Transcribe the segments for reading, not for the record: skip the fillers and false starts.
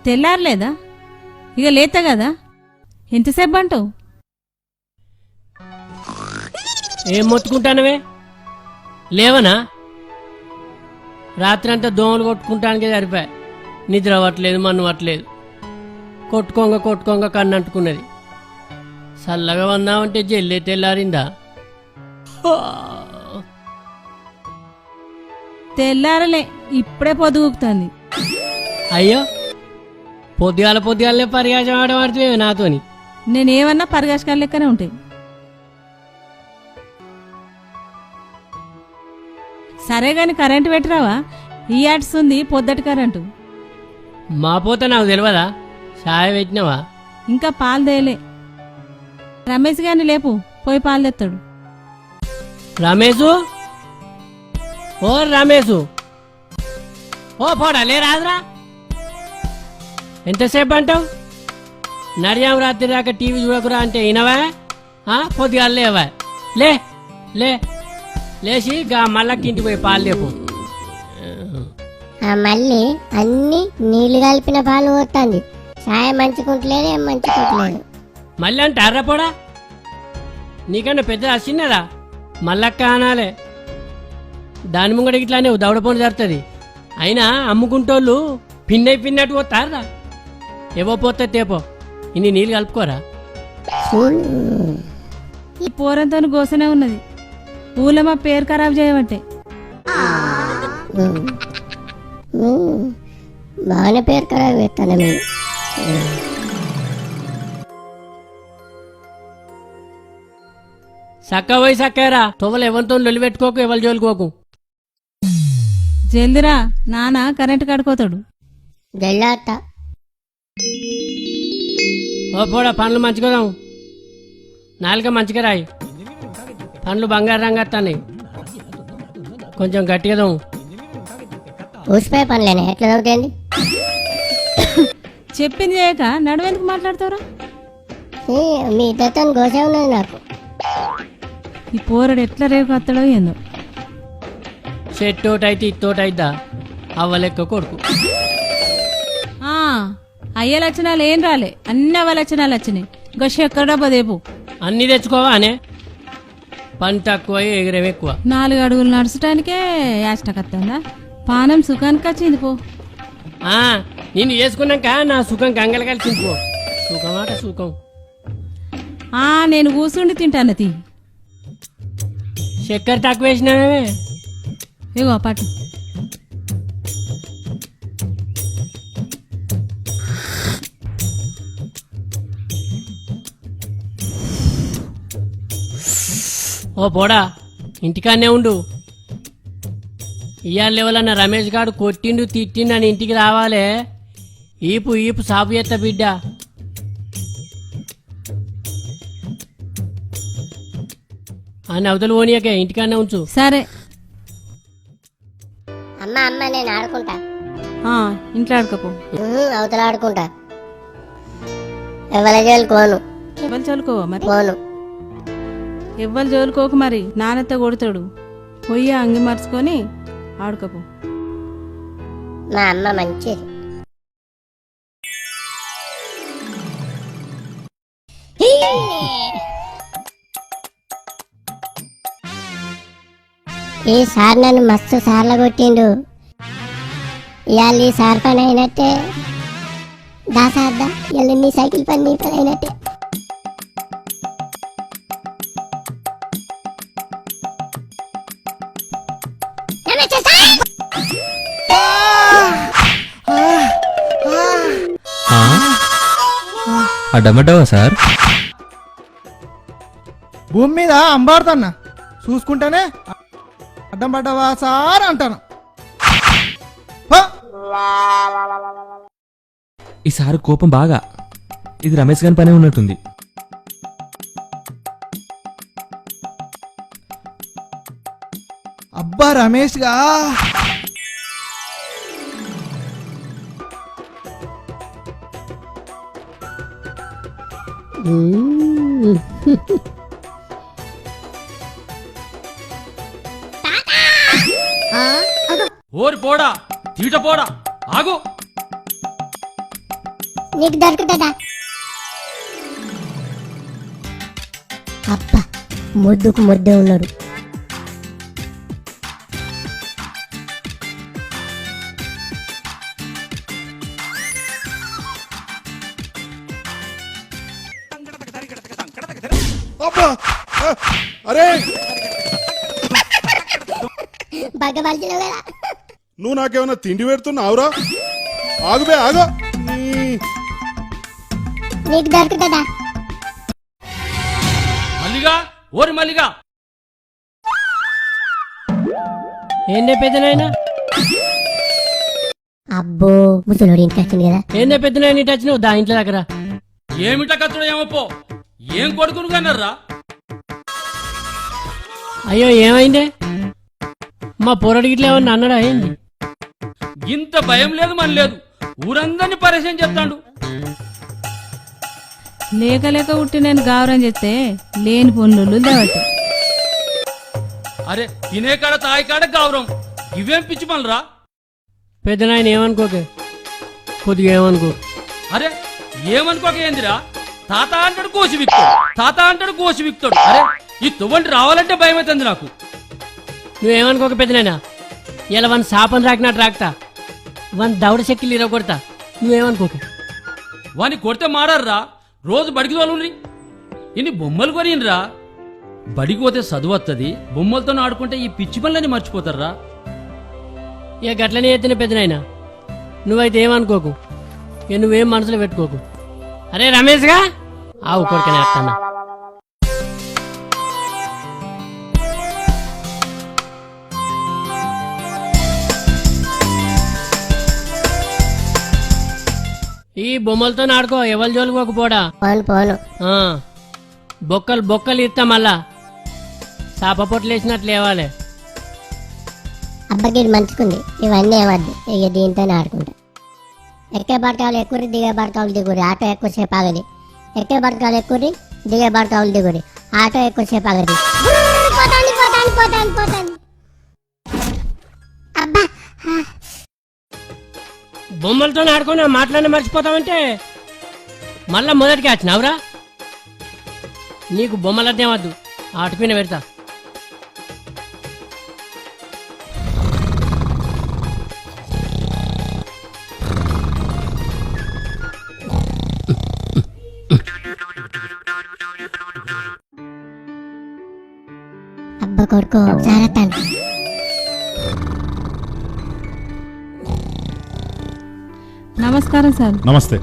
తెల్లారలేదా? ఇక లేతా కదా, ఎంతసేపు అంటావు? ఏం మొత్తుకుంటానవే? లేవనా? రాత్రి అంతా దోమలు కొట్టుకుంటానికే సరిపోయా. నిద్ర అవ్వట్లేదు, మన్ను అవ్వట్లేదు. కొట్టుకోంగ కన్నంటుకున్నది. చల్లగా వందామంటే జల్లే తెల్లారిందా? తెల్లారలే, ఇప్పుడే పొద్దుగుకుతుంది. అయ్యో, పొద్దుగాలే పరిగాసం ఆడబడితే నాతోని. నేనేమన్నా పరిగాసకాల లెక్కనే ఉంటాయి. సరే గాని కరెంటు పెట్టరావా? ఈ ఆటిస్తుంది పొద్దటి కరెంటు. మా పోతే నాకు తెలియదా? చాయ్ పెట్టినవా? ఇంకా పాలు తేలే. రమేష్ గాని లేపు, పోయి పాలు తెస్తాడు. రమేశు, ఓ రమేశు, ఓ పోడా లే రాదురా. ఎంతసేపు అంటావు? నడియాం రాత్రి దాకా టీవీ చూడకురా అంటే వినవా? పొద్దుగా లేవా? లే లే లేచి గా మళ్ళకి ఇంటికి పోయి పాలు లేపు. మళ్ళీ అన్ని నీళ్లు కలిపిన పాలు పోతుంది. చాయ్ మంచుకుంటలేదు, ఏం మంచుకుంటలేదు. మళ్ళీ అంటే అర్రపోడా? నీకన్నా పెద్ద చిన్నదా? మల్లక్క అనాలే. దాని ముంగడికి ఇట్లానే దవడపోని జరుగుతుంది. అయినా అమ్ముకుంటోళ్ళు పిన్నట్టు పోతారా? ఏవో పోతే తేపో, ఇన్ని నీళ్ళు కలుపుకోరా. ఈ పోరంతో గోసనే ఉన్నది. ఊళ్ళో మా పేరు ఖరాబ్ చేయమంటే. బాగానే పేరు ఖరాబ్ చేస్తాను మీరు. సక్క పోయి సక్కారా. తొవ్వలు ఎవరితో లొల్లి పెట్టుకోకు, ఎవరు జోలుకోకు. జల్దిరా, నాన్న కరెంటు కడుకోతాడు. జల్లాట ఓ పోడా, పండ్లు మంచిగా నాలుక మంచిగా రాయి. పండ్లు బంగారు రంగు వస్తాయి. కొంచెం గట్టిగా ఊసిపోయే పనులేనే, ఎట్లా చదువుతాయండి? చెప్పింది చేయక నడువెందుకు మాట్లాడతావురా? మీ ఇద్దరితో గోసే ఉన్నది నాకు. ఈ పోరడు ఎట్లా రేపు వస్తాడో ఏందో. చెట్టోటైతే ఇత్తోటైద్దా అవ్వలెక్క కొడుకు. అయ్య లక్షణాలు ఏం రాలే, అన్ని అవ్వ లక్షణాలు వచ్చినాయి. గొష ఎక్కడ డబ్బా దేపు. అన్ని తెచ్చుకోవా అనే? పని తక్కువ, ఎగరం ఎక్కువ. 4 అడుగులు నడుచడానికే యాష్టకత్తుందా? పానం సుఖానికి వచ్చింది పో. నిన్ను చేసుకున్నాక నా సుఖం గంగలు కలిసింది పో. సుఖమాట సుఖం. నేను కూర్చుండి తింటాను. తీ చక్కెర తక్కువ వేసినావే. ఇగో పట్టు. ఓ పోడా, ఇంటికాన్నే ఉండు. ఇవాళ ఎవరన్నా రమేష్ గారు కొట్టిండు తిట్టిండు అని ఇంటికి రావాలే. ఈపు సాపు చేస్తా బిడ్డ. అని అవతలు పోనీయకే, ఇంటికాన్నే ఉంచు. సరే అమ్మ నేను ఆడుకుంటా. ఇంట్లో ఆడుకోపో. అవతల ఆడుకుంటా. ఎవరి జోలుకోను. ఎవరు చదువుకోవా మరి? పోను. ఎవ్వరు జోలుకోకు మరి, నాన్నతో కొడతాడు. పొయ్యి అంగి మర్చుకొని ఆడుకోపో. మా అమ్మ మంచిది. ఈ సార్ నన్ను మస్తు సార్లు కొట్టిండు. ఇవాళ ఈ సార్ పని అయినట్టే. దాసాద్దా ఇవాళ నీ సైకిల్ పని నీ పని అయినట్టే. అడ్డమడ్డావా సార్? భూమి మీద అంబాడుతున్నా చూసుకుంటానే అడ్డం పడ్డావా సార్ అంటాను. ఈసారి కోపం బాగా. ఇది రమేష్ గారి పనే ఉన్నట్టుంది. అబ్బా రమేష్ గా ఓరి పోడా, తీట పోడా, ఆగు. నీకు దొరుకుతుందా? అబ్బా ముద్దుకు ముద్దే ఉన్నాడు. అబ్బా అరే బాగా బాల్చిన కదా. నువ్వు నాకేమైనా తిండి పెడుతున్నావురా? ఆగుబే ఆగు. నీకు దొరుకుతుందా? మల్లిగా ఓరి మల్లిగా ఏందే పెద్దనాయన? అబ్బో ముసలోడు ఇంటికి వచ్చింది కదా. ఏందే పెద్దనాయన ఇటు వచ్చినావు దా ఇంట్లో దగ్గర. ఏమిట కచ్చుడు ఏమప్పో ఏం కొడుకును కన్నారా? అయ్యో ఏమైందే? మా పోరడికి ఇట్లా ఏమన్నా అన్నాడా ఏంది? ఇంత భయం లేదు మన లేదు, ఊరందరినీ పరిచయం చెప్తాడు. లేక లేక ఉట్టి నేను గావరం చేస్తే లేని పొన్నులు దేవట. అరే తినే కాడ తాయి కాడ గౌరవం, ఇవేం పిచ్చి పనులరా? పెద్దనాయన ఏమనుకోకే, కొద్దిగా ఏమనుకో. అరే ఏమనుకోక ఏందిరా? తాత అంటాడు కోసి విక్తాడు, తాత అంటాడు కోసి విక్తాడు. అరే ఈ తువ్వంటి రావాలంటే భయం అవుతుంది నాకు. నువ్వేమనుకోక పెద్దనాయన, ఇలా వన్ శాపం రాకినట్టు రాక్తా, వన్ దౌడ చెక్కిలు ఇరగొడతా. నువ్వేమనుకోక. వాని కొడితే మారర్రా, రోజు బడికి తోలుండ్రి. ఇన్ని బొమ్మలు కొనిన్రా, బడికి పోతే చదువు వస్తుంది, బొమ్మలతో ఆడుకుంటే ఈ పిచ్చి పనులని మర్చిపోతారా? ఇక గట్లనే ఎత్తిన పెద్దనాయన, నువ్వైతే ఏమనుకోకు, ఇక నువ్వేం మనసులో పెట్టుకోకు. అరే రమేష్గా ఆవు కొడుకనే అత్తన్నా. ఈ బొమ్మలతో ఆడుకో, ఎవరి జోలుకోకపోడా. పోను పోను. బొక్కలు బొక్కలు ఇస్తా మళ్ళా, సాప పొట్లు వేసినట్లు లేవాలి. అబ్బకి మంచుకుంది, ఇవన్నీ ఏమద్దు. ఇక దీంతోనే ఆడుకుంటా. ఎక్కే బడకాలు ఎక్కుర్రి, దిగే బడకాలు దిగురి. ఆటో ఎక్కువసేపు ఆగది. ఎక్కే బడకాలు ఎక్కుర్రి, దిగే బడకాలు దిగురి. ఆటో ఎక్కువసేపు ఆగది. పోతాంది పోతాంది పోతాంది పోతాంది. అబ్బా బొమ్మలతో ఆడుకొని మాట్లాడి మర్చిపోతావంటే మళ్ళా మొదటికి వచ్చినావురా. నీకు బొమ్మలద్దే వద్దు, ఆటపైన పెడతా. అబ్బ కొడుకో జాగ్రత్త. నమస్కారం సార్. నమస్తే.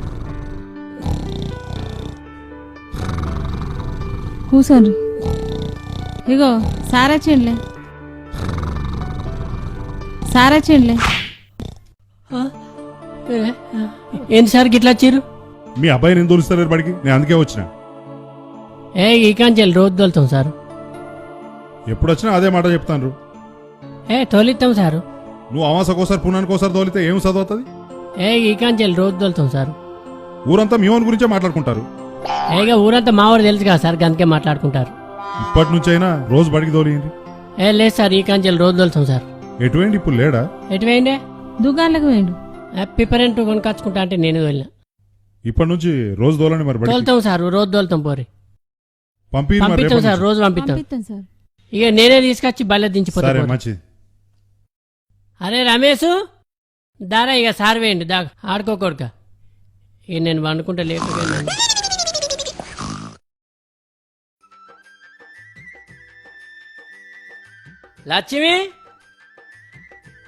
కూర్చోండి. ఇగో సారా చెండ్లే, సారా చెండ్లే. ఏంటి సార్ గిట్లా వచ్చారు? మీ అబ్బాయిని ఎందుకు తోలుస్తారు బడికి? నేను అందుకే వచ్చిన. ఈ కాంచెలు రోజు తోలుతాం సార్. ఎప్పుడు వచ్చినా అదే మాట చెప్తాను. తోలిస్తాం సారు. నువ్వు అమాసకోసారి పుణ్యానికోసారి తోలితే ఏం చదువుతుంది? ఈ కాంచెలు రోజు తోలుతాం సార్. ఊరంతా మీవన్ గురించే మాట్లాడుకుంటారు. ఇక ఊరంతా మావాడు తెలుసు కదా సార్, గందుకే మాట్లాడుకుంటారు. ఇప్పటి నుంచి అయినా రోజు బడికి తోలింది. లేదు సార్, ఈ కాంచెలు రోజు తోలుతాం సార్. ఎటువంటి ఇప్పుడు లేడా? ఎటువైందే? దుకాణలకు వేయండు. పిపరెంట్ కొనుకొచ్చుకుంటా అంటే నేను వెళ్ళిన. ఇప్పటి నుంచి రోజు తోలని మరి బడికి తోలుతాం సార్, రోజు తోలుతాం. పోరి పంపిస్తాం సార్, రోజు పంపిస్తాం. పంపిస్తాం సార్. ఇక నేనే తీసుకొచ్చి బల్ల దించిపోతా. సరే మంచిది. అరే రమేష్ దారా, ఇక సార్ వేయండి దా, ఆడుకోకొడుక. ఇక నేను వండుకుంటా లేకపోయినా. లక్ష్మి,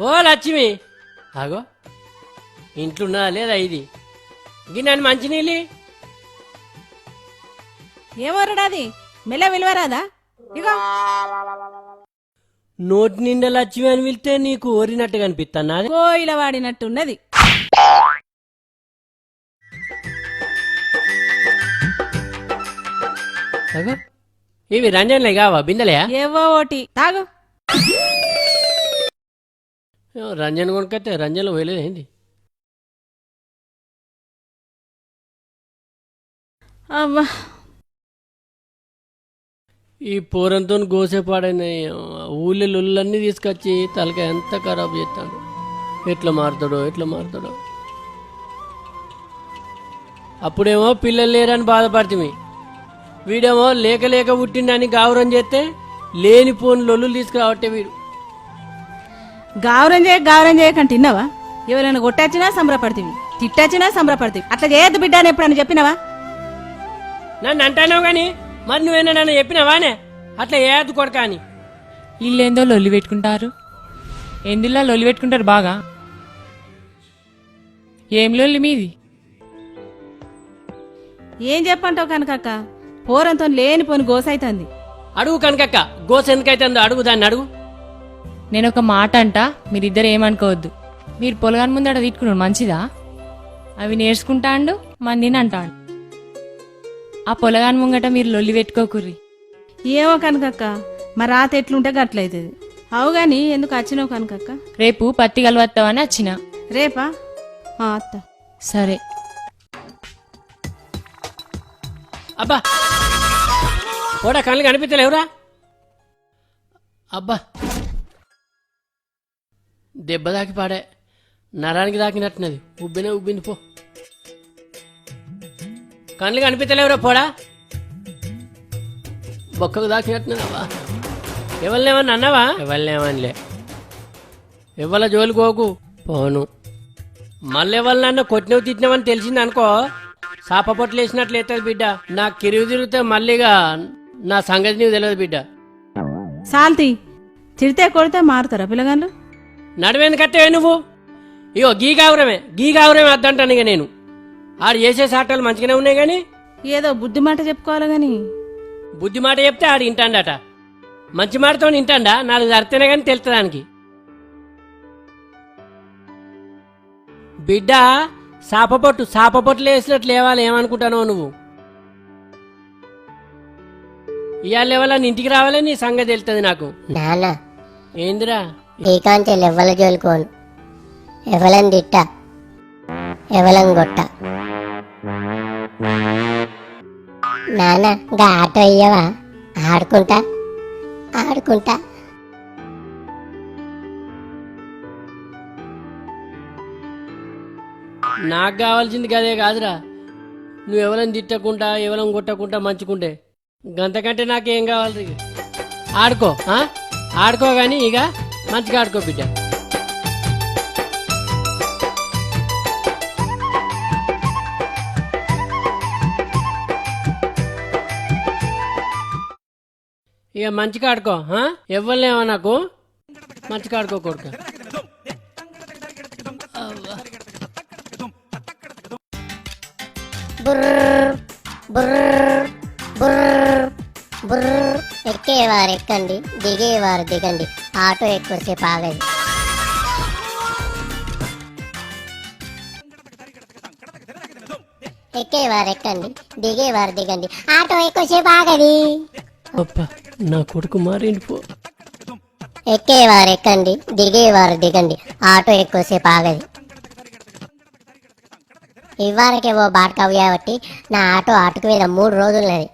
ఓ లక్ష్మి, ఆగో ఇంట్లో ఉన్నదా లేదా ఇది? గిన్నెని మంచినీళ్ళు. ఏమోరడాది మెల్ల విలువరాదా? ఇగో నోటి నిండా లక్ష్మి అని వెళ్తే నీకు ఓరినట్టు కనిపిస్తానా? కోయిల వాడినట్టున్నది. అగో ఇవి రంజన్లే కావా? బిందెలయా? ఏవో ఓటి తాగు. రంజన్ కొనుక్కొస్తే రంజన్లో పోయలేదు ఏంది? అవ్వా ఈ పూరంతో గోసేపాడైన ఊళ్ళో లొల్లన్నీ తీసుకొచ్చి తలకాయ ఎంత ఖరాబ్ చేస్తాడు. ఎట్లా మారుతాడో ఎట్లా మారుతాడో. అప్పుడేమో పిల్లలు లేరని బాధపడుతుంది, వీడేమో లేక లేక పుట్టిండని గౌరవం చేస్తే లేని పోని లొల్లులు తీసుకురావట్టే వీడు. గావరం చేయకంటే తిన్నావా? ఎవరైనా కొట్టచ్చినా సంబరపడుతుంది, తిట్టచ్చినా సంబరపడుతుంది. అట్లా చేయొద్దు బిడ్డ అని ఎప్పుడన్నా చెప్పినావా? నన్ను అంటానావు గాని మరి నువ్వేనా నన్ను చెప్పినావానే అట్లా ఏది కొడక అని? వీళ్ళేందో లొల్లి పెట్టుకుంటారు, ఎందులో లొల్లి పెట్టుకుంటారు బాగా. ఏం లొల్లి మీది? ఏం చెప్పంటావు కనకక్క? పోరంతో లేని పోని గోసైతుంది. అడుగు కనకక్క, గోస ఎందుకైతుందో అడుగు, దాన్ని అడుగు. నేను ఒక మాట అంట, మీరిద్దరు ఏమనుకోవద్దు. మీరు పొలగాని ముందట తిట్టుకున్నాడు మంచిదా? అవి నేర్చుకుంటాండు మందిని అంటాడు. ఆ పొలగాని ముంగట మీరు లొల్లి పెట్టుకోకుర్రి. ఏమో కనకక్క, మా రాత ఎట్లుంటే గట్లయితుంది. అవుగాని ఎందుకు వచ్చినావు కనకక్క? రేపు పత్తి కలవత్తావని వచ్చిన. రేపా? అత్త. సరే. అబ్బా ఓడా కళ్ళు కనిపించలేవురా? అబ్బా దెబ్బ దాకి పాడే, నరానికి దాకినట్టున్నది, ఉబ్బింది పో. కళ్ళు కనిపించలేవురా పోడా, బొక్కకు దాకినట్టున్నది. అబ్బా ఎవరినేమన్నా అన్నావా? ఎవరినేమనిలే, ఎవరి జోలికోకు పోను. మళ్ళీ ఎవరినన్నా కొట్టినవి తిట్టినావని తెలిసింది అనుకో, సాప పొట్లు వేసినట్లు ఎత్తది బిడ్డ. నాకు కిరువు తిరిగితే మళ్ళీగా నా సంగతి నీకు తెలియదు బిడ్డ. సాల్తీ తిడితే కొడితే మారుతారా పిల్లగాళ్ళు? నడువేందు కట్టేవే నువ్వు? ఇగో గీ గావురమే అద్దంటాను. ఇక నేను ఆడు చేసే సాటలు మంచిగానే ఉన్నాయి కానీ ఏదో బుద్ధి మాట చెప్పుకోవాలి గాని. బుద్ధి మాట చెప్తే ఆడు వింటాడట, మంచి మాటతో వింటాడా? 4 జరితేనే కానీ తెలుస్తుంది దానికి. బిడ్డ సాపపొట్లు వేసినట్లు లేవాలి, ఏమనుకుంటానో నువ్వు? ఇవాళ లేవాలని ఇంటికి రావాలని నీ సంగతి తెలుస్తుంది నాకు. నాన్న ఏందిరా? నీకాంచెలు ఎవ్వల జోలుకోను, ఎవలని తిట్ట, ఎవలం గొట్ట. నాన్న గా ఆటో ఇయ్యవా? ఆడుకుంటా. నాకు కావాల్సింది గదే కాదురా, నువ్వు ఎవరైనా తిట్టకుండా ఎవరైనా కొట్టకుండా మంచుకుంటే గంతకంటే నాకేం కావాలి? ఆడుకో గాని ఇక మంచిగా ఆడుకో బిడ్డ. ఇక మంచిగా ఆడుకో, ఎవరినేమో నాకు మంచిగా ఆడుకో కొడుక. ఎక్కేవారు ఎక్కండి, దిగేవారు దిగండి, ఆటో ఎక్కువసేపు ఆగదు. ఎక్కేవారు ఎక్కండి, దిగేవారు దిగండి, ఆటో ఎక్కువసేపు ఆగది. అబ్బా నా కొడుకు మారింది పో. ఎక్కేవారు ఎక్కండి, దిగేవారు దిగండి, ఆటో ఎక్కువసేపు ఆగది. ఇవ్వారకే ఓ బాటకావు కాబట్టి నా ఆటో అటుకు మీద 3 రోజులున్నది.